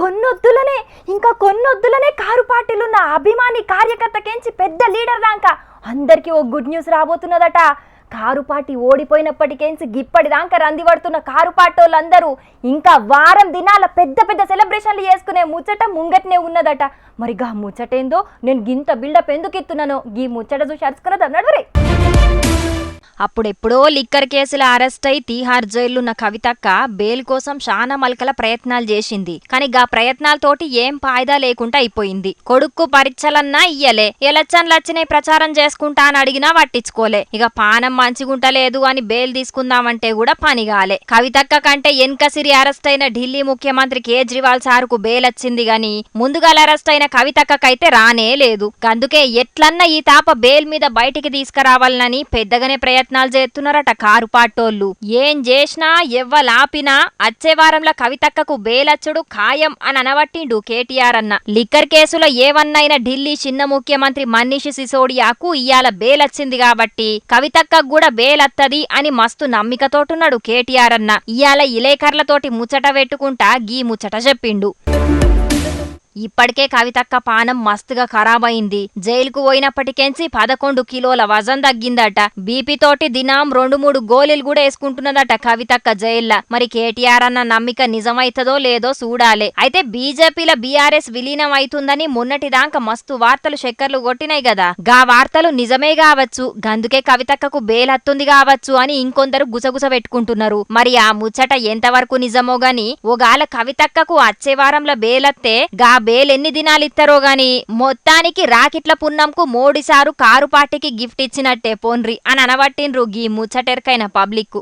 కొన్నొద్దులనే ఇంకా కొన్నొద్దులనే కారు పార్టీలున్న అభిమాని కార్యకర్తకేంచి పెద్ద లీడర్ దాకా అందరికీ ఓ గుడ్ న్యూస్ రాబోతున్నదట. కారు పార్టీ ఓడిపోయినప్పటికేంచి గిప్పటి దాకా రంది పడుతున్న కారు పార్టీలందరూ ఇంకా వారం దినాల పెద్ద పెద్ద సెలబ్రేషన్లు చేసుకునే ముచ్చట ముంగట్నే ఉన్నదట. మరి గా ముచ్చటేందో నేను గింత బిల్డప్ ఎందుకు ఇస్తున్నానో గీ ముచ్చట చూసి అరుచుకున్నది నడువరే. అప్పుడెప్పుడో లిక్కర్ కేసుల అరెస్ట్ అయి తీహార్ జైలున్న కవితక్క బెయిల్ కోసం శానా మల్కల ప్రయత్నాలు చేసింది. కాని గా ప్రయత్నాలతోటి ఏం ఫాయిదా లేకుండా అయిపోయింది. కొడుక్కు పరీక్షలన్నా ఇయ్యలే, ఎలక్షన్లచ్చినే ప్రచారం చేసుకుంటా అని అడిగినా పట్టించుకోలే. ఇక పానం మంచిగుంటలేదు అని బెయిల్ తీసుకుందామంటే కూడా పనిగాలే. కవితక్క కంటే ఎన్కసిరి అరెస్ట్ అయిన ఢిల్లీ ముఖ్యమంత్రి కేజ్రీవాల్ సారుకు బెయిల్ వచ్చింది గాని ముందుగాల అరెస్ట్ అయిన కవితక్కకైతే రానే లేదు. అందుకే ఎట్లన్నా ఈ తాప బెయిల్ మీద బయటికి తీసుకురావాలని పెద్దగానే ప్రయత్నాలు చేస్తున్నారట కారు పాటోళ్లు. ఏం చేసినా ఎవ్వలాపినా అచ్చే వారంలో కవితక్కకు బేలచ్చుడు ఖాయం అని అనవట్టిండు కేటీఆర్ అన్న. లిక్కర్ కేసులో ఏవన్నైనా ఢిల్లీ చిన్న ముఖ్యమంత్రి మనీష్ సిసోడియాకు ఇయాల బేలచ్చింది కాబట్టి కవితక్కకు కూడా బేలత్తది అని మస్తు నమ్మికతోటున్నాడు కేటీఆర్ అన్న. ఇయాల ఇలేకర్లతోటి ముచ్చట పెట్టుకుంటా గీ ముచ్చట చెప్పిండు. ఇప్పటికే కవితక్క పానం మస్తుగా ఖరాబయింది. జైలుకు పోయినప్పటికెంచి 11 కిలోల వజన్ తగ్గిందట. బీపీతోటి దినం 2-3 గోళీలు కూడా వేసుకుంటున్నదట కవితక్క జైల్లా. మరి కేటీఆర్ అన్న నమ్మిక నిజమైతదో లేదో చూడాలే. అయితే బీజేపీల బీఆర్ఎస్ విలీనం అవుతుందని మొన్నటిదాకా మస్తు వార్తలు చక్కర్లు కొట్టినాయి కదా, గా వార్తలు నిజమే కావచ్చు. గందుకే కవితక్కకు బెయిల్ హత్తుంది కావచ్చు అని ఇంకొందరు గుసగుస పెట్టుకుంటున్నారు. మరి ఆ ముచ్చట ఎంతవరకు నిజమో గాని ఓగాల కవితక్కకు వచ్చే వారంలో బెయిలత్తే గా బేల్ ఎన్ని దినాలు ఇస్తారో గాని మొత్తానికి రాకిట్ల పున్నంకు మోడీసారు కారు పార్టీకి గిఫ్ట్ ఇచ్చినట్టే పోన్రి అని అనబట్టిండ్రు గీ ముచ్చటెరకైన పబ్లిక్.